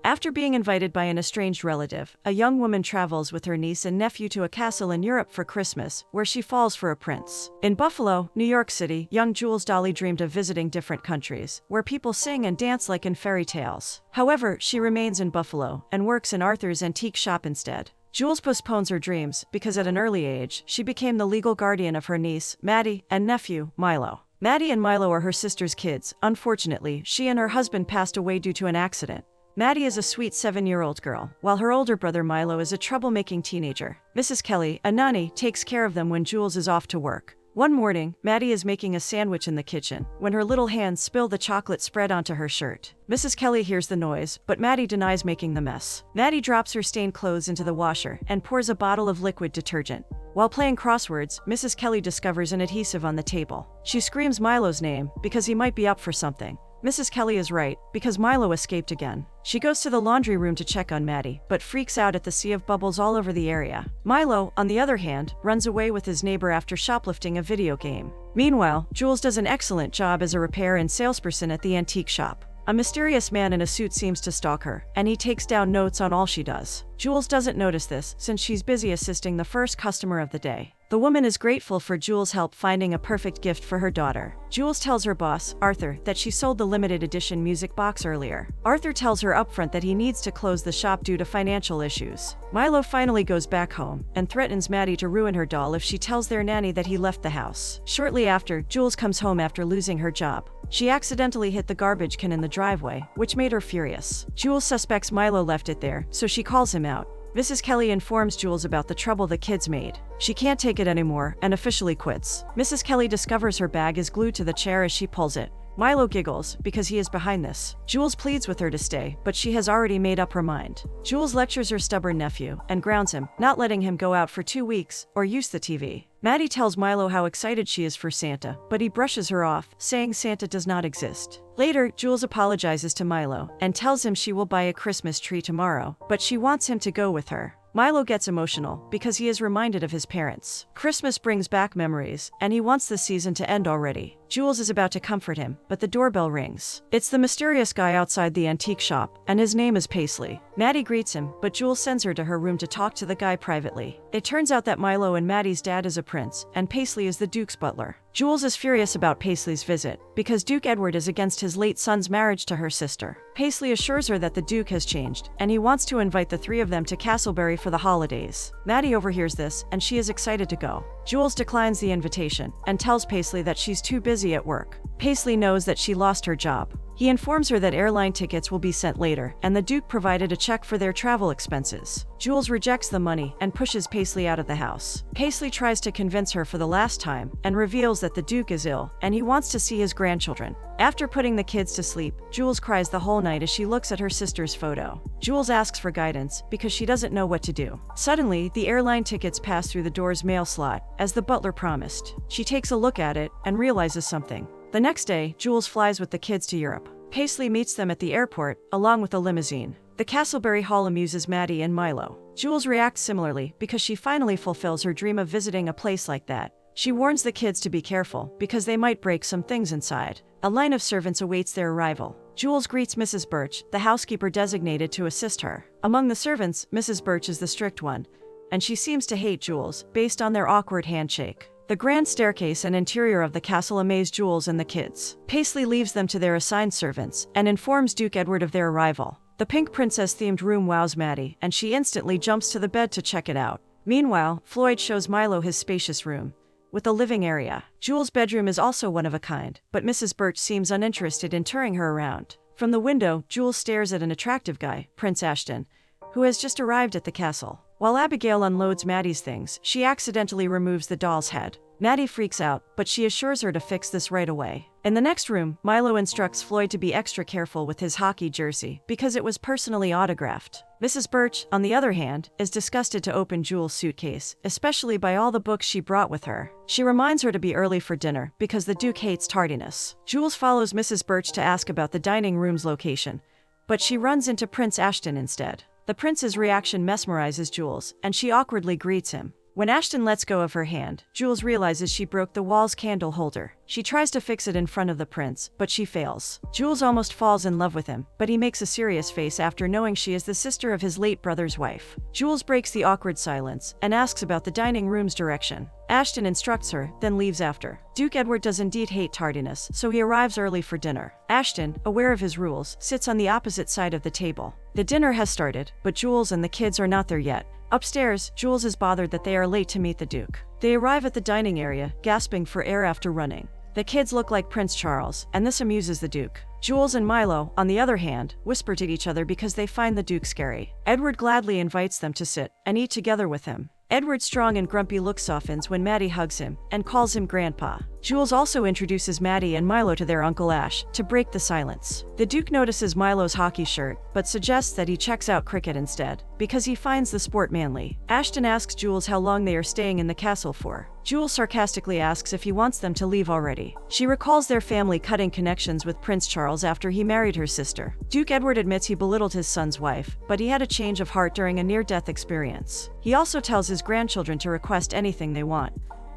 After being invited by an estranged relative, a young woman travels with her niece and nephew to a castle in Europe for Christmas, where she falls for a prince. In Buffalo, New York City, young Jules Dolly dreamed of visiting different countries, where people sing and dance like in fairy tales. However, she remains in Buffalo and works in Arthur's antique shop instead. Jules postpones her dreams because at an early age, she became the legal guardian of her niece, Maddie, and nephew, Milo. Maddie and Milo are her sister's kids. Unfortunately, she and her husband passed away due to an accident. Maddie is a sweet 7-year-old girl, while her older brother Milo is a troublemaking teenager. Mrs. Kelly, a nanny, takes care of them when Jules is off to work. One morning, Maddie is making a sandwich in the kitchen when her little hands spill the chocolate spread onto her shirt. Mrs. Kelly hears the noise, but Maddie denies making the mess. Maddie drops her stained clothes into the washer and pours a bottle of liquid detergent. While playing crosswords, Mrs. Kelly discovers an adhesive on the table. She screams Milo's name because he might be up for something. Mrs. Kelly is right, because Milo escaped again. She goes to the laundry room to check on Maddie, but freaks out at the sea of bubbles all over the area. Milo, on the other hand, runs away with his neighbor after shoplifting a video game. Meanwhile, Jules does an excellent job as a repair and salesperson at the antique shop. A mysterious man in a suit seems to stalk her, and he takes down notes on all she does. Jules doesn't notice this, since she's busy assisting the first customer of the day. The woman is grateful for Jules' help finding a perfect gift for her daughter. Jules tells her boss, Arthur, that she sold the limited edition music box earlier. Arthur tells her upfront that he needs to close the shop due to financial issues. Milo finally goes back home and threatens Maddie to ruin her doll if she tells their nanny that he left the house. Shortly after, Jules comes home after losing her job. She accidentally hit the garbage can in the driveway, which made her furious. Jules suspects Milo left it there, so she calls him out. Mrs. Kelly informs Jules about the trouble the kids made. She can't take it anymore and officially quits. Mrs. Kelly discovers her bag is glued to the chair as she pulls it. Milo giggles because he is behind this. Jules pleads with her to stay, but she has already made up her mind. Jules lectures her stubborn nephew and grounds him, not letting him go out for 2 weeks or use the TV. Maddie tells Milo how excited she is for Santa, but he brushes her off, saying Santa does not exist. Later, Jules apologizes to Milo and tells him she will buy a Christmas tree tomorrow, but she wants him to go with her. Milo gets emotional because he is reminded of his parents. Christmas brings back memories, and he wants the season to end already. Jules is about to comfort him, but the doorbell rings. It's the mysterious guy outside the antique shop, and his name is Paisley. Maddie greets him, but Jules sends her to her room to talk to the guy privately. It turns out that Milo and Maddie's dad is a prince, and Paisley is the Duke's butler. Jules is furious about Paisley's visit, because Duke Edward is against his late son's marriage to her sister. Paisley assures her that the Duke has changed, and he wants to invite the 3 of them to Castleberry for the holidays. Maddie overhears this, and she is excited to go. Jules declines the invitation, and tells Paisley that she's too busy at work. Paisley knows that she lost her job. He informs her that airline tickets will be sent later, and the Duke provided a check for their travel expenses. Jules rejects the money and pushes Paisley out of the house. Paisley tries to convince her for the last time and reveals that the Duke is ill and he wants to see his grandchildren. After putting the kids to sleep, Jules cries the whole night as she looks at her sister's photo. Jules asks for guidance because she doesn't know what to do. Suddenly, the airline tickets pass through the door's mail slot, as the butler promised. She takes a look at it and realizes something. The next day, Jules flies with the kids to Europe. Paisley meets them at the airport, along with a limousine. The Castleberry Hall amuses Maddie and Milo. Jules reacts similarly because she finally fulfills her dream of visiting a place like that. She warns the kids to be careful because they might break some things inside. A line of servants awaits their arrival. Jules greets Mrs. Birch, the housekeeper designated to assist her. Among the servants, Mrs. Birch is the strict one, and she seems to hate Jules, based on their awkward handshake. The grand staircase and interior of the castle amaze Jules and the kids. Paisley leaves them to their assigned servants and informs Duke Edward of their arrival. The pink princess-themed room wows Maddie, and she instantly jumps to the bed to check it out. Meanwhile, Floyd shows Milo his spacious room, with a living area. Jules' bedroom is also one of a kind, but Mrs. Birch seems uninterested in touring her around. From the window, Jules stares at an attractive guy, Prince Ashton, who has just arrived at the castle. While Abigail unloads Maddie's things, she accidentally removes the doll's head. Maddie freaks out, but she assures her to fix this right away. In the next room, Milo instructs Floyd to be extra careful with his hockey jersey because it was personally autographed. Mrs. Birch, on the other hand, is disgusted to open Jules' suitcase, especially by all the books she brought with her. She reminds her to be early for dinner because the Duke hates tardiness. Jules follows Mrs. Birch to ask about the dining room's location, but she runs into Prince Ashton instead. The prince's reaction mesmerizes Jules, and she awkwardly greets him. When Ashton lets go of her hand, Jules realizes she broke the wall's candle holder. She tries to fix it in front of the prince, but she fails. Jules almost falls in love with him, but he makes a serious face after knowing she is the sister of his late brother's wife. Jules breaks the awkward silence and asks about the dining room's direction. Ashton instructs her, then leaves after. Duke Edward does indeed hate tardiness, so he arrives early for dinner. Ashton, aware of his rules, sits on the opposite side of the table. The dinner has started, but Jules and the kids are not there yet. Upstairs, Jules is bothered that they are late to meet the Duke. They arrive at the dining area, gasping for air after running. The kids look like Prince Charles, and this amuses the Duke. Jules and Milo, on the other hand, whisper to each other because they find the Duke scary. Edward gladly invites them to sit and eat together with him. Edward's strong and grumpy look softens when Maddie hugs him and calls him Grandpa. Jules also introduces Maddie and Milo to their Uncle Ash to break the silence. The Duke notices Milo's hockey shirt, but suggests that he checks out cricket instead, because he finds the sport manly. Ashton asks Jules how long they are staying in the castle for. Jules sarcastically asks if he wants them to leave already. She recalls their family cutting connections with Prince Charles after he married her sister. Duke Edward admits he belittled his son's wife, but he had a change of heart during a near-death experience. He also tells his grandchildren to request anything they want,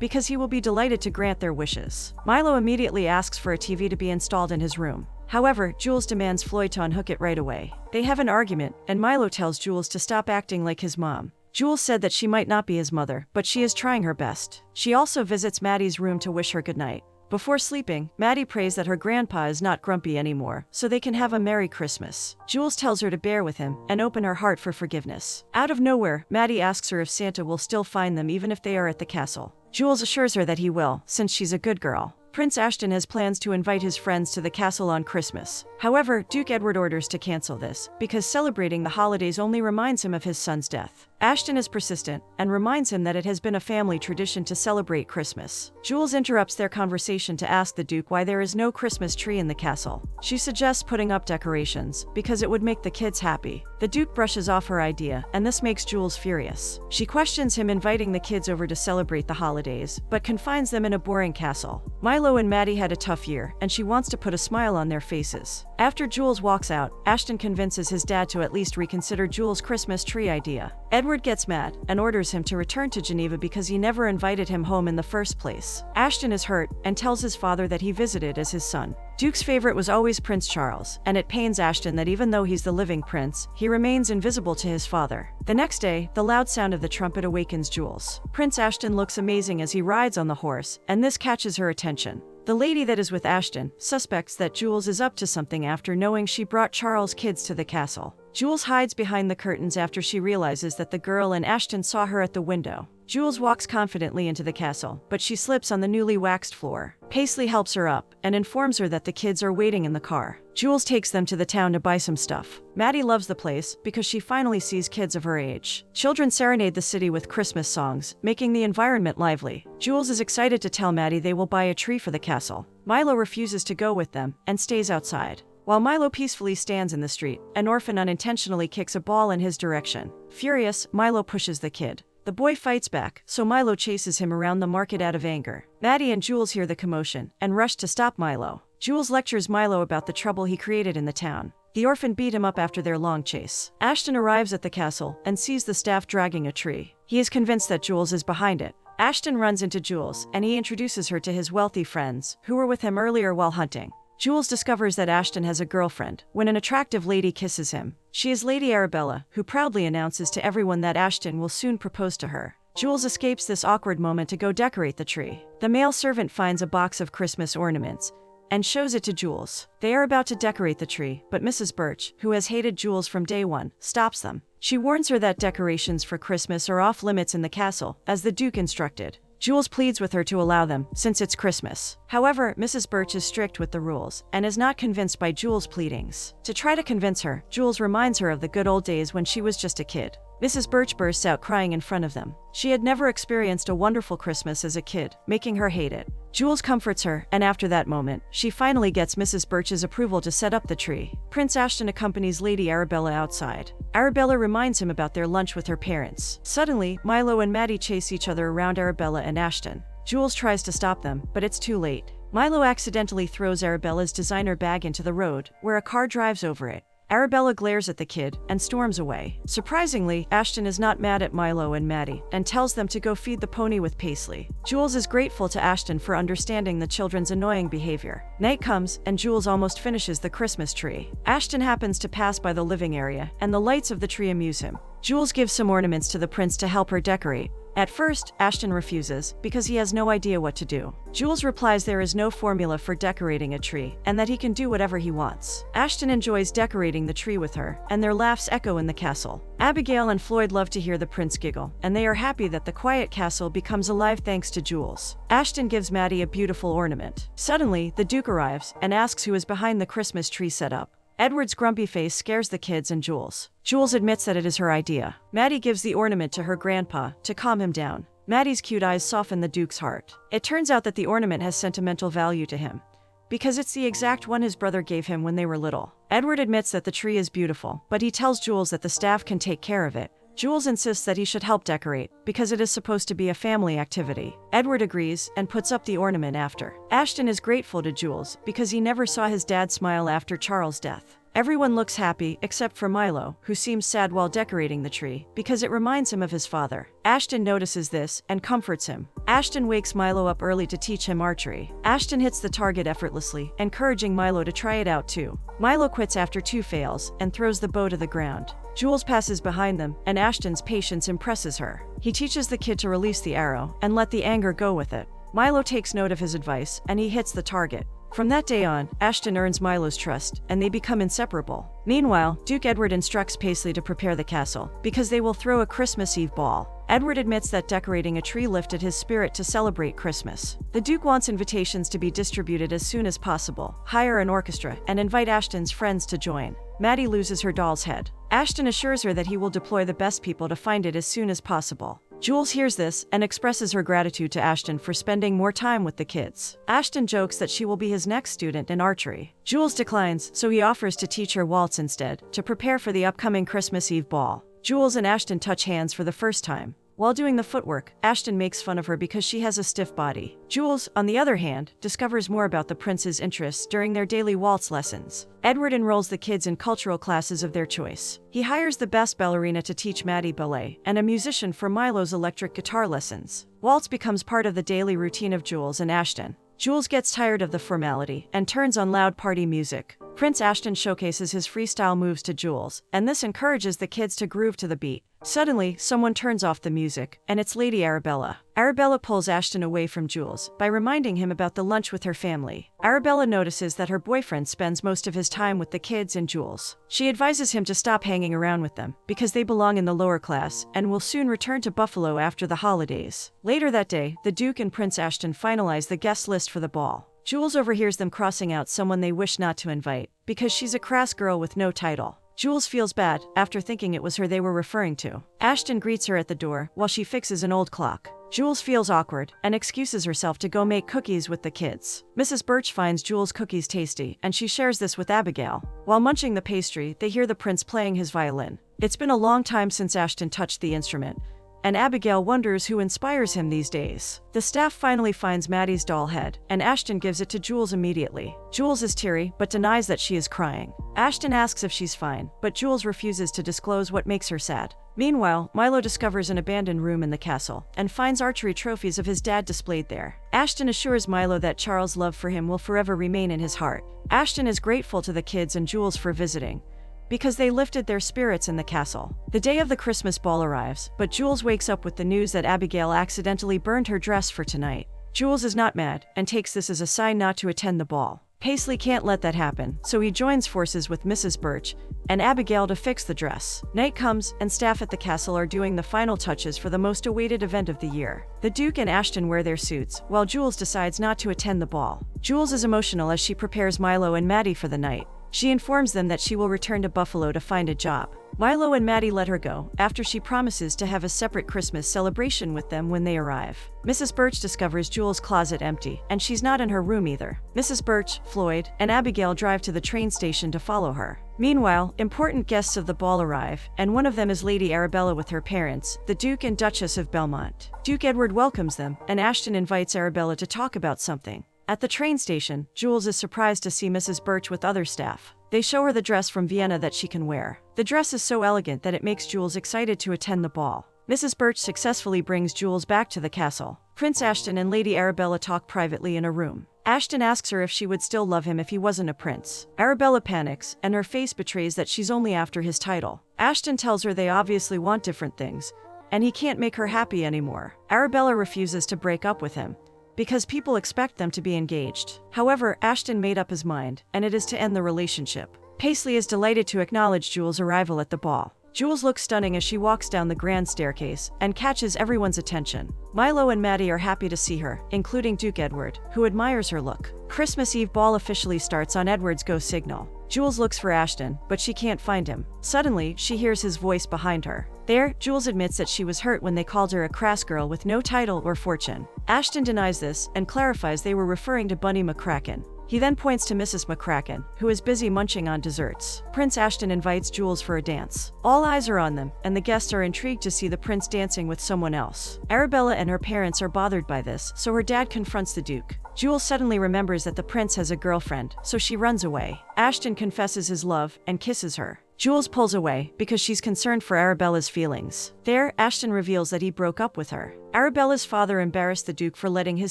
because he will be delighted to grant their wishes. Milo immediately asks for a TV to be installed in his room. However, Jules demands Floyd to unhook it right away. They have an argument, and Milo tells Jules to stop acting like his mom. Jules said that she might not be his mother, but she is trying her best. She also visits Maddie's room to wish her goodnight. Before sleeping, Maddie prays that her grandpa is not grumpy anymore, so they can have a Merry Christmas. Jules tells her to bear with him and open her heart for forgiveness. Out of nowhere, Maddie asks her if Santa will still find them even if they are at the castle. Jules assures her that he will, since she's a good girl. Prince Ashton has plans to invite his friends to the castle on Christmas. However, Duke Edward orders to cancel this, because celebrating the holidays only reminds him of his son's death. Ashton is persistent, and reminds him that it has been a family tradition to celebrate Christmas. Jules interrupts their conversation to ask the Duke why there is no Christmas tree in the castle. She suggests putting up decorations, because it would make the kids happy. The Duke brushes off her idea, and this makes Jules furious. She questions him inviting the kids over to celebrate the holidays, but confines them in a boring castle. Milo and Maddie had a tough year, and she wants to put a smile on their faces. After Jules walks out, Ashton convinces his dad to at least reconsider Jules' Christmas tree idea. Edward gets mad and orders him to return to Geneva because he never invited him home in the first place. Ashton is hurt and tells his father that he visited as his son. Duke's favorite was always Prince Charles, and it pains Ashton that even though he's the living prince, he remains invisible to his father. The next day, the loud sound of the trumpet awakens Jules. Prince Ashton looks amazing as he rides on the horse, and this catches her attention. The lady that is with Ashton suspects that Jules is up to something after knowing she brought Charles' kids to the castle. Jules hides behind the curtains after she realizes that the girl and Ashton saw her at the window. Jules walks confidently into the castle, but she slips on the newly waxed floor. Paisley helps her up and informs her that the kids are waiting in the car. Jules takes them to the town to buy some stuff. Maddie loves the place because she finally sees kids of her age. Children serenade the city with Christmas songs, making the environment lively. Jules is excited to tell Maddie they will buy a tree for the castle. Milo refuses to go with them and stays outside. While Milo peacefully stands in the street, an orphan unintentionally kicks a ball in his direction. Furious, Milo pushes the kid. The boy fights back, so Milo chases him around the market out of anger. Maddie and Jules hear the commotion and rush to stop Milo. Jules lectures Milo about the trouble he created in the town. The orphan beat him up after their long chase. Ashton arrives at the castle and sees the staff dragging a tree. He is convinced that Jules is behind it. Ashton runs into Jules, and he introduces her to his wealthy friends, who were with him earlier while hunting. Jules discovers that Ashton has a girlfriend when an attractive lady kisses him. She is Lady Arabella, who proudly announces to everyone that Ashton will soon propose to her. Jules escapes this awkward moment to go decorate the tree. The male servant finds a box of Christmas ornaments and shows it to Jules. They are about to decorate the tree, but Mrs. Birch, who has hated Jules from day one, stops them. She warns her that decorations for Christmas are off limits in the castle, as the Duke instructed. Jules pleads with her to allow them, since it's Christmas. However, Mrs. Birch is strict with the rules, and is not convinced by Jules' pleadings. To try to convince her, Jules reminds her of the good old days when she was just a kid. Mrs. Birch bursts out crying in front of them. She had never experienced a wonderful Christmas as a kid, making her hate it. Jules comforts her, and after that moment, she finally gets Mrs. Birch's approval to set up the tree. Prince Ashton accompanies Lady Arabella outside. Arabella reminds him about their lunch with her parents. Suddenly, Milo and Maddie chase each other around Arabella and Ashton. Jules tries to stop them, but it's too late. Milo accidentally throws Arabella's designer bag into the road, where a car drives over it. Arabella glares at the kid and storms away. Surprisingly, Ashton is not mad at Milo and Maddie and tells them to go feed the pony with Paisley. Jules is grateful to Ashton for understanding the children's annoying behavior. Night comes and Jules almost finishes the Christmas tree. Ashton happens to pass by the living area and the lights of the tree amuse him. Jules gives some ornaments to the prince to help her decorate. At first, Ashton refuses because he has no idea what to do. Jules replies there is no formula for decorating a tree and that he can do whatever he wants. Ashton enjoys decorating the tree with her, and their laughs echo in the castle. Abigail and Floyd love to hear the prince giggle, and they are happy that the quiet castle becomes alive thanks to Jules. Ashton gives Maddie a beautiful ornament. Suddenly, the Duke arrives and asks who is behind the Christmas tree setup. Edward's grumpy face scares the kids and Jules. Jules admits that it is her idea. Maddie gives the ornament to her grandpa to calm him down. Maddie's cute eyes soften the Duke's heart. It turns out that the ornament has sentimental value to him, because it's the exact one his brother gave him when they were little. Edward admits that the tree is beautiful, but he tells Jules that the staff can take care of it. Jules insists that he should help decorate, because it is supposed to be a family activity. Edward agrees and puts up the ornament after. Ashton is grateful to Jules because he never saw his dad smile after Charles' death. Everyone looks happy except for Milo, who seems sad while decorating the tree because it reminds him of his father. Ashton notices this and comforts him. Ashton wakes Milo up early to teach him archery. Ashton hits the target effortlessly, encouraging Milo to try it out too. Milo quits after 2 fails and throws the bow to the ground. Jules passes behind them, and Ashton's patience impresses her. He teaches the kid to release the arrow and let the anger go with it. Milo takes note of his advice, and he hits the target. From that day on, Ashton earns Milo's trust, and they become inseparable. Meanwhile, Duke Edward instructs Paisley to prepare the castle, because they will throw a Christmas Eve ball. Edward admits that decorating a tree lifted his spirit to celebrate Christmas. The Duke wants invitations to be distributed as soon as possible, hire an orchestra, and invite Ashton's friends to join. Maddie loses her doll's head. Ashton assures her that he will deploy the best people to find it as soon as possible. Jules hears this and expresses her gratitude to Ashton for spending more time with the kids. Ashton jokes that she will be his next student in archery. Jules declines, so he offers to teach her waltz instead, to prepare for the upcoming Christmas Eve ball. Jules and Ashton touch hands for the first time. While doing the footwork, Ashton makes fun of her because she has a stiff body. Jules, on the other hand, discovers more about the prince's interests during their daily waltz lessons. Edward enrolls the kids in cultural classes of their choice. He hires the best ballerina to teach Maddie ballet and a musician for Milo's electric guitar lessons. Waltz becomes part of the daily routine of Jules and Ashton. Jules gets tired of the formality and turns on loud party music. Prince Ashton showcases his freestyle moves to Jules, and this encourages the kids to groove to the beat. Suddenly, someone turns off the music, and it's Lady Arabella. Arabella pulls Ashton away from Jules by reminding him about the lunch with her family. Arabella notices that her boyfriend spends most of his time with the kids and Jules. She advises him to stop hanging around with them because they belong in the lower class and will soon return to Buffalo after the holidays. Later that day, the Duke and Prince Ashton finalize the guest list for the ball. Jules overhears them crossing out someone they wish not to invite because she's a crass girl with no title. Jules feels bad after thinking it was her they were referring to. Ashton greets her at the door while she fixes an old clock. Jules feels awkward and excuses herself to go make cookies with the kids. Mrs. Birch finds Jules' cookies tasty, and she shares this with Abigail. While munching the pastry, they hear the prince playing his violin. It's been a long time since Ashton touched the instrument, and Abigail wonders who inspires him these days. The staff finally finds Maddie's doll head, and Ashton gives it to Jules immediately. Jules is teary, but denies that she is crying. Ashton asks if she's fine, but Jules refuses to disclose what makes her sad. Meanwhile, Milo discovers an abandoned room in the castle, and finds archery trophies of his dad displayed there. Ashton assures Milo that Charles' love for him will forever remain in his heart. Ashton is grateful to the kids and Jules for visiting, because they lifted their spirits in the castle. The day of the Christmas ball arrives, but Jules wakes up with the news that Abigail accidentally burned her dress for tonight. Jules is not mad, and takes this as a sign not to attend the ball. Paisley can't let that happen, so he joins forces with Mrs. Birch and Abigail to fix the dress. Night comes, and staff at the castle are doing the final touches for the most awaited event of the year. The Duke and Ashton wear their suits, while Jules decides not to attend the ball. Jules is emotional as she prepares Milo and Maddie for the night. She informs them that she will return to Buffalo to find a job. Milo and Maddie let her go after she promises to have a separate Christmas celebration with them when they arrive. Mrs. Birch discovers Jules' closet empty, and she's not in her room either. Mrs. Birch, Floyd, and Abigail drive to the train station to follow her. Meanwhile, important guests of the ball arrive, and one of them is Lady Arabella with her parents, the Duke and Duchess of Belmont. Duke Edward welcomes them, and Ashton invites Arabella to talk about something. At the train station, Jules is surprised to see Mrs. Birch with other staff. They show her the dress from Vienna that she can wear. The dress is so elegant that it makes Jules excited to attend the ball. Mrs. Birch successfully brings Jules back to the castle. Prince Ashton and Lady Arabella talk privately in a room. Ashton asks her if she would still love him if he wasn't a prince. Arabella panics, and her face betrays that she's only after his title. Ashton tells her they obviously want different things, and he can't make her happy anymore. Arabella refuses to break up with him, because people expect them to be engaged. However, Ashton made up his mind, and it is to end the relationship. Paisley is delighted to acknowledge Jules' arrival at the ball. Jules looks stunning as she walks down the grand staircase and catches everyone's attention. Milo and Maddie are happy to see her, including Duke Edward, who admires her look. Christmas Eve ball officially starts on Edward's go signal. Jules looks for Ashton, but she can't find him. Suddenly, she hears his voice behind her. There, Jules admits that she was hurt when they called her a crass girl with no title or fortune. Ashton denies this and clarifies they were referring to Bunny McCracken. He then points to Mrs. McCracken, who is busy munching on desserts. Prince Ashton invites Jules for a dance. All eyes are on them, and the guests are intrigued to see the prince dancing with someone else. Arabella and her parents are bothered by this, so her dad confronts the Duke. Jules suddenly remembers that the prince has a girlfriend, so she runs away. Ashton confesses his love and kisses her. Jules pulls away because she's concerned for Arabella's feelings. There, Ashton reveals that he broke up with her. Arabella's father embarrassed the Duke for letting his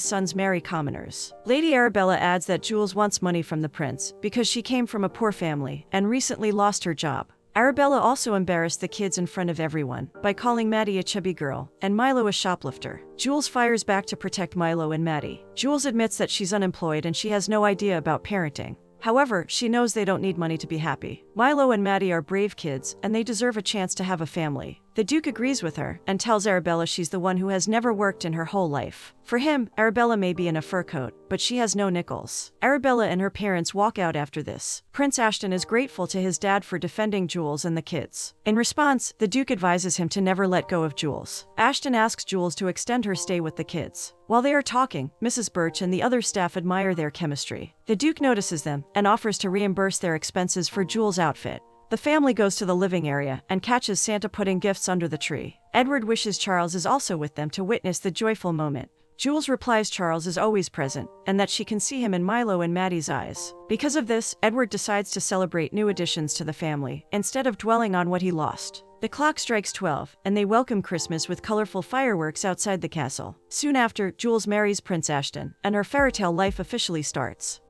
sons marry commoners. Lady Arabella adds that Jules wants money from the prince because she came from a poor family and recently lost her job. Arabella also embarrassed the kids in front of everyone by calling Maddie a chubby girl and Milo a shoplifter. Jules fires back to protect Milo and Maddie. Jules admits that she's unemployed and she has no idea about parenting. However, she knows they don't need money to be happy. Milo and Maddie are brave kids, and they deserve a chance to have a family. The Duke agrees with her and tells Arabella she's the one who has never worked in her whole life. For him, Arabella may be in a fur coat, but she has no nickels. Arabella and her parents walk out after this. Prince Ashton is grateful to his dad for defending Jules and the kids. In response, the Duke advises him to never let go of Jules. Ashton asks Jules to extend her stay with the kids. While they are talking, Mrs. Birch and the other staff admire their chemistry. The Duke notices them and offers to reimburse their expenses for Jules' outfit. The family goes to the living area and catches Santa putting gifts under the tree. Edward wishes Charles is also with them to witness the joyful moment. Jules replies Charles is always present, and that she can see him in Milo and Maddie's eyes. Because of this, Edward decides to celebrate new additions to the family, instead of dwelling on what he lost. The clock strikes 12, and they welcome Christmas with colorful fireworks outside the castle. Soon after, Jules marries Prince Ashton, and her fairytale life officially starts.